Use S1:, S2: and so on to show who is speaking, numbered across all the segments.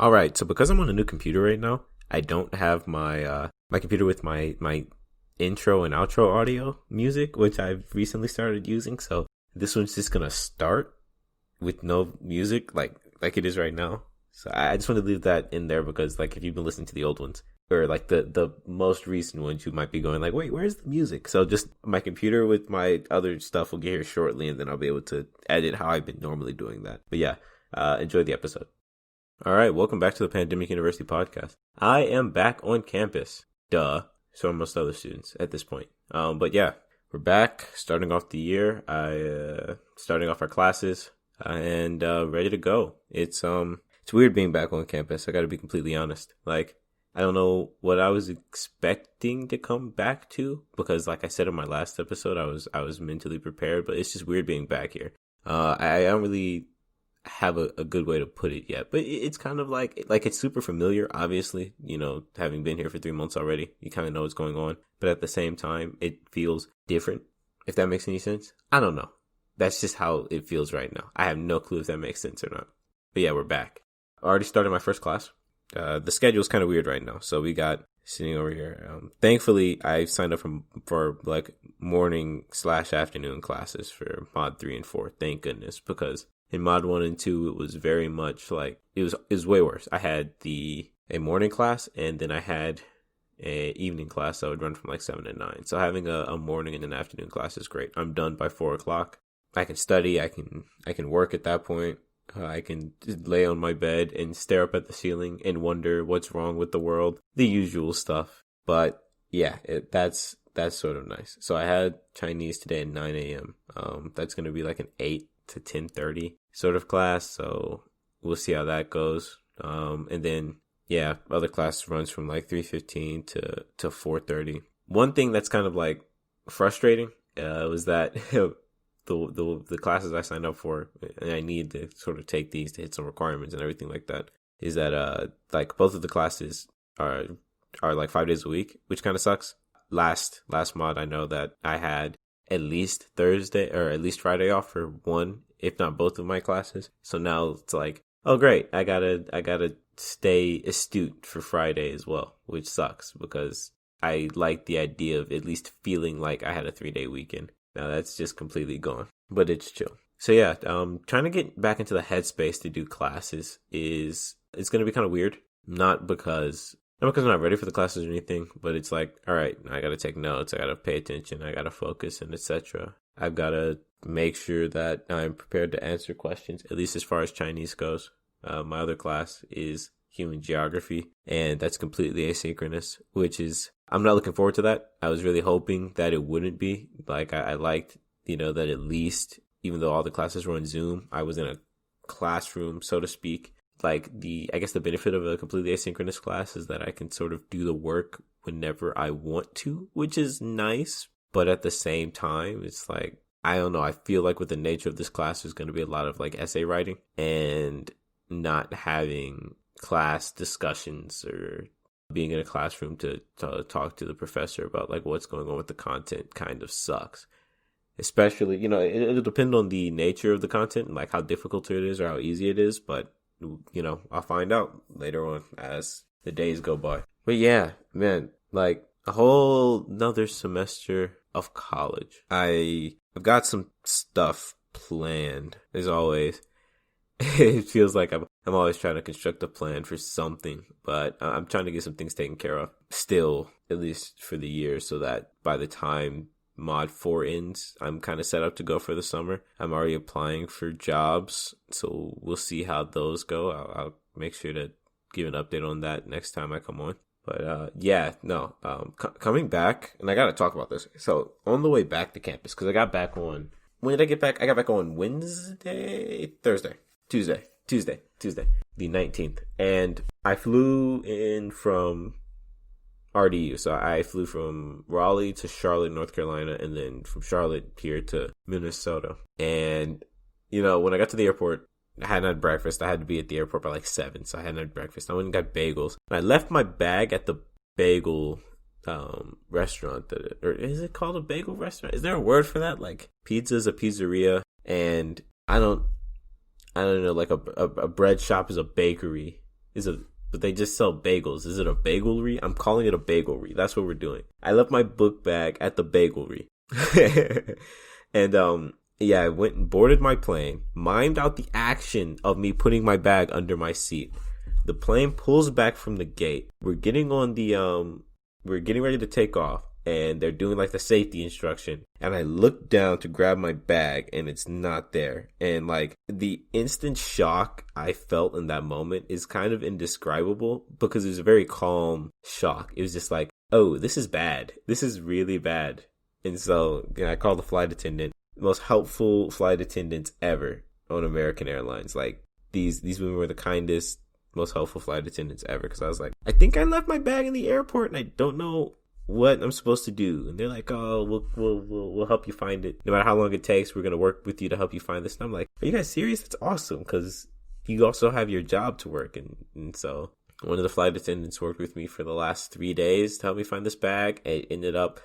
S1: All right, so because I'm on a new computer right now, I don't have my computer with my intro and outro audio music, which I've recently started using. So this one's just gonna start with no music, like it is right now. So I just want to leave that in there because, like, if you've been listening to the old ones or like the most recent ones, you might be going like, wait, where's the music? So just my computer with my other stuff will get here shortly, and then I'll be able to edit how I've been normally doing that. But yeah, enjoy the episode. All right, welcome back to the Pandemic University podcast. I am back on campus. Duh. So are most other students at this point. But yeah, we're back, starting off the year. Starting off our classes and ready to go. It's weird being back on campus. I got to be completely honest. Like, I don't know what I was expecting to come back to because, like I said in my last episode, I was mentally prepared. But it's just weird being back here. I don't really have a good way to put it yet, but it's kind of like it's super familiar. Obviously, you know, having been here for 3 months already, you kind of know what's going on, but at the same time it feels different, if that makes any sense. I don't know, that's just how it feels right now. I have no clue if that makes sense or not, but yeah, we're back. I already started my first class. The schedule's kind of weird right now, so we got sitting over here. Thankfully I signed up for like morning/afternoon classes for mod 3 and 4, thank goodness, because in mod 1 and 2, it was very much like, it was way worse. I had a morning class, and then I had a evening class that would run from like 7 to 9. So having a morning and an afternoon class is great. I'm done by 4 o'clock. I can study. I can work at that point. I can just lay on my bed and stare up at the ceiling and wonder what's wrong with the world. The usual stuff. But yeah, that's sort of nice. So I had Chinese today at 9 a.m. That's going to be like an 8 to 10:30 sort of class, so we'll see how that goes. And then yeah, other class runs from like 3:15 to 4:30. One thing that's kind of like frustrating was that the classes I signed up for, and I need to sort of take these to hit some requirements and everything like that, is that like both of the classes are like 5 days a week, which kind of sucks. Last mod, I know that I had at least Thursday or at least Friday off for one, if not both of my classes. So now it's like, oh great, I gotta stay astute for Friday as well, which sucks because I like the idea of at least feeling like I had a 3-day weekend. Now that's just completely gone, but it's chill. So yeah, trying to get back into the headspace to do classes it's gonna be kind of weird. Not because I'm not ready for the classes or anything, but it's like, all right, I got to take notes, I got to pay attention, I got to focus, and etc. I've got to make sure that I'm prepared to answer questions, at least as far as Chinese goes. My other class is human geography, and that's completely asynchronous, which is, I'm not looking forward to that. I was really hoping that it wouldn't be. Like, I liked, you know, that at least, even though all the classes were on Zoom, I was in a classroom, so to speak. Like, I guess the benefit of a completely asynchronous class is that I can sort of do the work whenever I want to, which is nice. But at the same time, it's like, I don't know, I feel like with the nature of this class, there's going to be a lot of like essay writing, and not having class discussions or being in a classroom to talk to the professor about like what's going on with the content kind of sucks. Especially, you know, it'll depend on the nature of the content and like how difficult it is or how easy it is, but you know, I'll find out later on as the days go by. But yeah, man, like a whole another semester of college. I've got some stuff planned, as always. It feels like I'm always trying to construct a plan for something, but I'm trying to get some things taken care of still, at least for the year, so that by the time mod 4 ends, I'm kind of set up to go for the summer. I'm already applying for jobs, so we'll see how those go. I'll make sure to give an update on that next time I come on. But yeah, no, coming back, and I gotta talk about this. So on the way back to campus, because I got back on, when did I get back? I got back on Tuesday, the 19th, and I flew in from RDU. So I flew from Raleigh to Charlotte, North Carolina, and then from Charlotte here to Minnesota. And, you know, when I got to the airport, I hadn't had breakfast. I had to be at the airport by like 7, so I hadn't had breakfast. I went and got bagels. And I left my bag at the bagel restaurant. Or is it called a bagel restaurant? Is there a word for that? Like, pizza's a pizzeria, and I don't know, like a bread shop is a bakery. But they just sell bagels. Is it a bagelry? I'm calling it a bagelry. That's what we're doing. I left my book bag at the bagelry. And yeah, I went and boarded my plane, mimed out the action of me putting my bag under my seat. The plane pulls back from the gate. We're getting ready to take off, and they're doing like the safety instruction. And I look down to grab my bag, and it's not there. And like the instant shock I felt in that moment is kind of indescribable, because it was a very calm shock. It was just like, oh, this is bad. This is really bad. And so I called the flight attendant. Most helpful flight attendants ever on American Airlines. Like these women were the kindest, most helpful flight attendants ever. Because I was like, I think I left my bag in the airport, and I don't know what I'm supposed to do. And they're like, oh, we'll help you find it. No matter how long it takes, we're gonna work with you to help you find this. And I'm like, are you guys serious? That's awesome, because you also have your job to work. And so one of the flight attendants worked with me for the last 3 days to help me find this bag. It ended up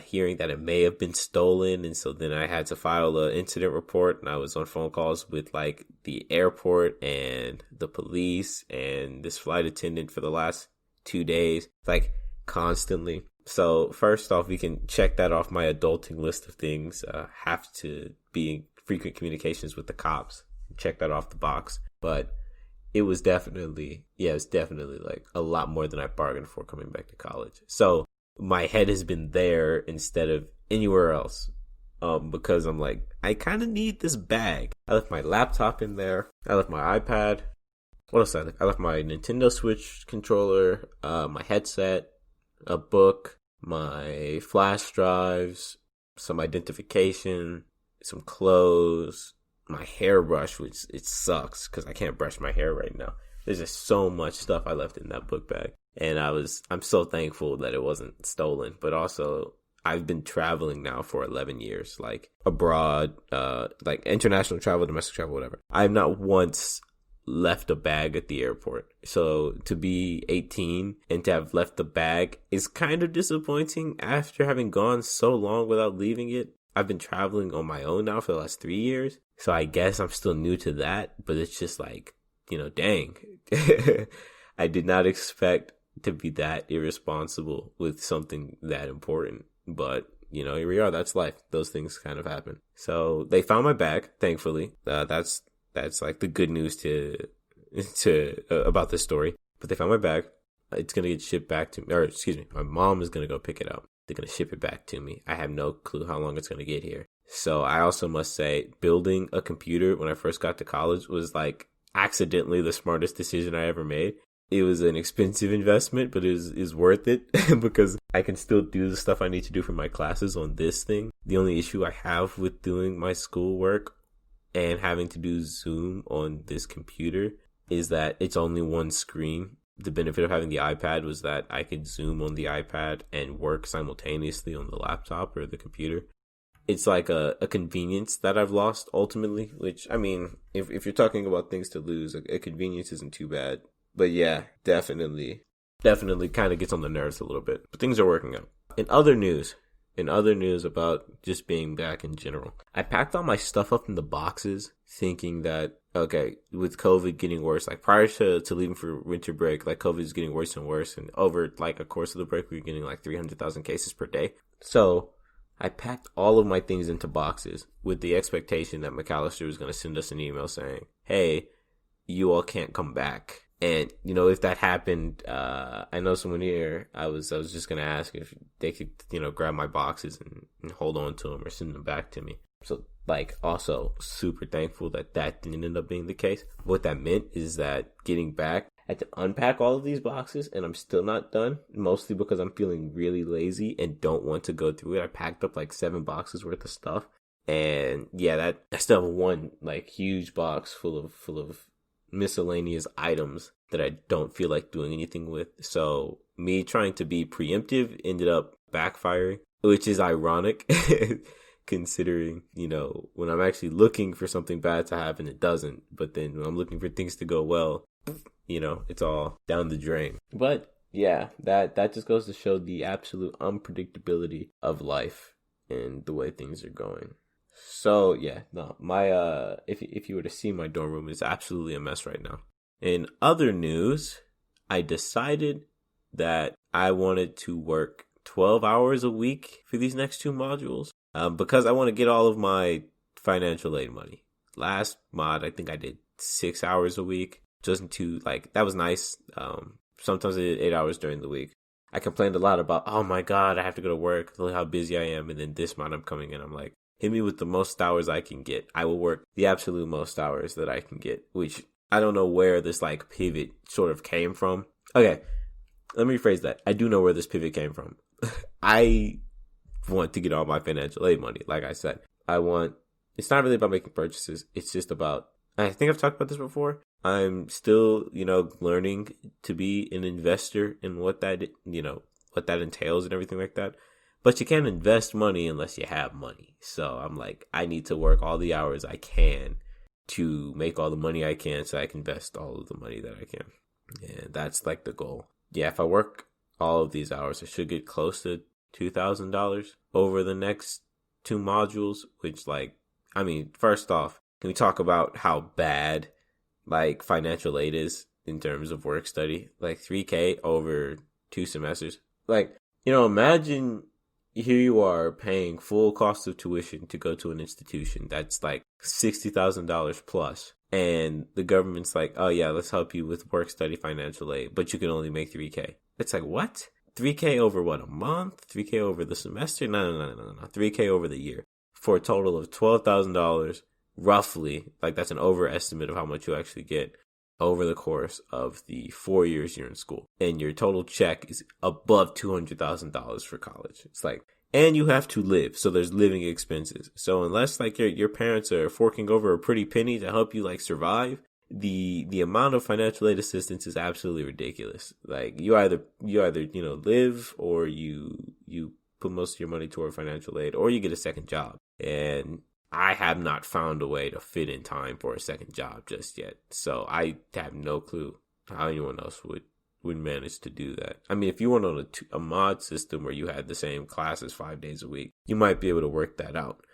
S1: hearing that it may have been stolen, and so then I had to file an incident report, and I was on phone calls with like the airport and the police and this flight attendant for the last 2 days, like constantly. So first off, we can check that off my adulting list of things. Have to be in frequent communications with the cops. Check that off the box. But it was definitely like a lot more than I bargained for coming back to college. So my head has been there instead of anywhere else, because I'm like, I kind of need this bag. I left my laptop in there. I left my iPad. What else I left? I left my Nintendo Switch controller, my headset, a book, my flash drives, some identification, some clothes, my hairbrush, which it sucks because I can't brush my hair right now. There's just so much stuff I left in that book bag. And I'm so thankful that it wasn't stolen. But also, I've been traveling now for 11 years, like abroad, like international travel, domestic travel, whatever. I've not once left a bag at the airport. So to be 18 and to have left the bag is kind of disappointing after having gone so long without leaving it. I've been traveling on my own now for the last 3 years. So I guess I'm still new to that, but it's just like, dang. I did not expect to be that irresponsible with something that important. But, here we are. That's life. Those things kind of happen. So they found my bag, thankfully. That's like the good news to about this story. But they found my bag. It's going to get shipped back to me. Or, excuse me, my mom is going to go pick it up. They're going to ship it back to me. I have no clue how long it's going to get here. So I also must say, building a computer when I first got to college was like accidentally the smartest decision I ever made. It was an expensive investment, but it is worth it because I can still do the stuff I need to do for my classes on this thing. The only issue I have with doing my schoolwork and having to do Zoom on this computer is that it's only one screen. The benefit of having the iPad was that I could Zoom on the iPad and work simultaneously on the laptop or the computer. It's like a convenience that I've lost ultimately, which, I mean, if you're talking about things to lose, a convenience isn't too bad. But yeah, definitely kind of gets on the nerves a little bit. But things are working out. In other news about just being back in general, I packed all my stuff up in the boxes thinking that, okay, with COVID getting worse, like prior to leaving for winter break, like COVID is getting worse and worse. And over like a course of the break, we were getting like 300,000 cases per day. So I packed all of my things into boxes with the expectation that Macalester was going to send us an email saying, hey, you all can't come back. And, if that happened, I know someone here, I was just going to ask if they could, grab my boxes and hold on to them or send them back to me. So, like, also super thankful that didn't end up being the case. What that meant is that getting back, I had to unpack all of these boxes, and I'm still not done, mostly because I'm feeling really lazy and don't want to go through it. I packed up like 7 boxes worth of stuff. And yeah, I still have one like huge box full of miscellaneous items that I don't feel like doing anything with. So me trying to be preemptive ended up backfiring, which is ironic considering, when I'm actually looking for something bad to happen, it doesn't. But then when I'm looking for things to go well, it's all down the drain. But yeah, that just goes to show the absolute unpredictability of life and the way things are going. So yeah, no, my if you were to see my dorm room, it's absolutely a mess right now. In other news, I decided that I wanted to work 12 hours a week for these next two modules because I want to get all of my financial aid money. Last mod, I think I did 6 hours a week. Just to, like, that was nice. Sometimes I did 8 hours during the week. I complained a lot about, oh my God, I have to go to work. Look how busy I am. And then this month I'm coming in. I'm like, hit me with the most hours I can get. I will work the absolute most hours that I can get, which I don't know where this like pivot sort of came from. Okay, let me rephrase that. I do know where this pivot came from. I want to get all my financial aid money. Like I said, it's not really about making purchases. It's just about, I think I've talked about this before. I'm still, learning to be an investor in what that entails and everything like that. But you can't invest money unless you have money. So I'm like, I need to work all the hours I can to make all the money I can so I can invest all of the money that I can. And that's like the goal. Yeah, if I work all of these hours, I should get close to $2,000 over the next two modules, which first off, can we talk about how bad like financial aid is in terms of work study? Like $3,000 over 2 semesters. Like, imagine here you are paying full cost of tuition to go to an institution that's like $60,000 plus. And the government's like, oh yeah, let's help you with work study financial aid, but you can only make $3,000. It's like, what? $3,000 over what, a month? $3,000 over the semester? No. $3,000 over the year for a total of $12,000. Roughly, like that's an overestimate of how much you actually get over the course of the 4 years you're in school. And your total check is above $200,000 for college. It's like, and you have to live. So there's living expenses. So unless like your parents are forking over a pretty penny to help you like survive, the amount of financial aid assistance is absolutely ridiculous. Like you either live, or you put most of your money toward financial aid, or you get a second job. And I have not found a way to fit in time for a second job just yet. So I have no clue how anyone else would manage to do that. I mean, if you went on a mod system where you had the same classes 5 days a week, you might be able to work that out.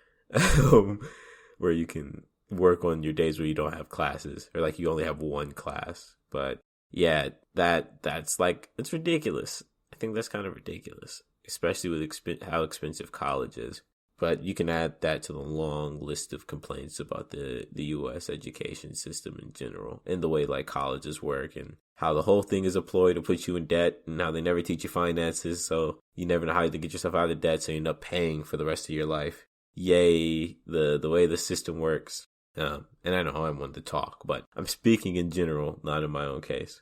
S1: Where you can work on your days where you don't have classes, or like you only have one class. But yeah, that's like, it's ridiculous. I think that's kind of ridiculous, especially with how expensive college is. But you can add that to the long list of complaints about the U.S. education system in general, and the way like colleges work, and how the whole thing is a ploy to put you in debt, and how they never teach you finances, so you never know how to get yourself out of debt, so you end up paying for the rest of your life. Yay, the way the system works. And I know I wanted to talk, but I'm speaking in general, not in my own case.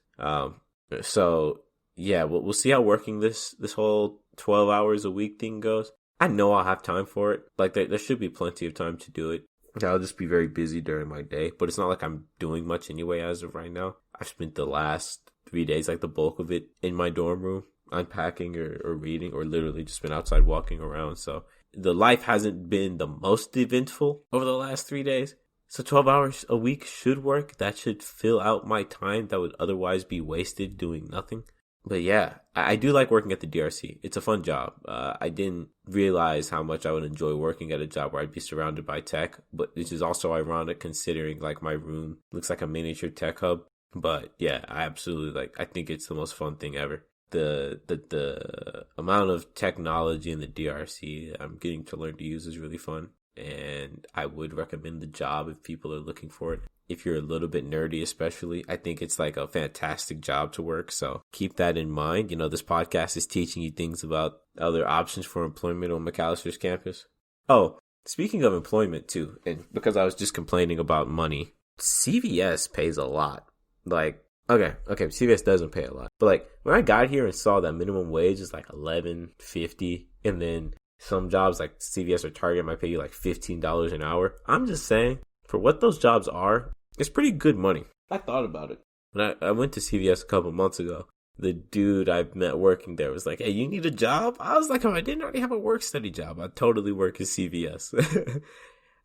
S1: So yeah, we'll see how working this whole 12 hours a week thing goes. I know I'll have time for it. Like, there should be plenty of time to do it. I'll just be very busy during my day. But it's not like I'm doing much anyway as of right now. I've spent the last 3 days, like the bulk of it, in my dorm room, unpacking or reading, or literally just been outside walking around. So the life hasn't been the most eventful over the last 3 days. So 12 hours a week should work. That should fill out my time that would otherwise be wasted doing nothing. But yeah, I do like working at the DRC. It's a fun job. I didn't realize how much I would enjoy working at a job where I'd be surrounded by tech, but which is also ironic considering like my room looks like a miniature tech hub. But yeah, I absolutely I think it's the most fun thing ever. The amount of technology in the DRC that I'm getting to learn to use is really fun. And I would recommend the job if people are looking for it. If you're a little bit nerdy, especially, I think it's like a fantastic job to work. So keep that in mind. This podcast is teaching you things about other options for employment on Macalester's campus. Oh, speaking of employment too, and because I was just complaining about money, CVS pays a lot. Like, okay, CVS doesn't pay a lot. But like when I got here and saw that minimum wage is like $11.50, and then some jobs like CVS or Target might pay you like $15 an hour. I'm just saying, for what those jobs are, it's pretty good money. I thought about it. When I went to CVS a couple months ago, the dude I met working there was like, hey, you need a job? I was like, oh, I didn't already have a work study job. I'd totally work at CVS.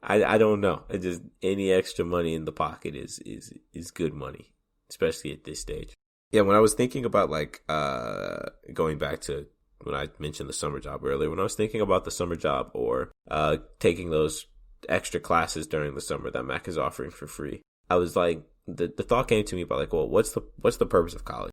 S1: I don't know. It just, any extra money in the pocket is good money, especially at this stage. Yeah, when I was thinking about like going back to when I mentioned the summer job earlier, when I was thinking about the summer job or taking those extra classes during the summer that Mac is offering for free, I was like, the thought came to me about like, well, what's the purpose of college?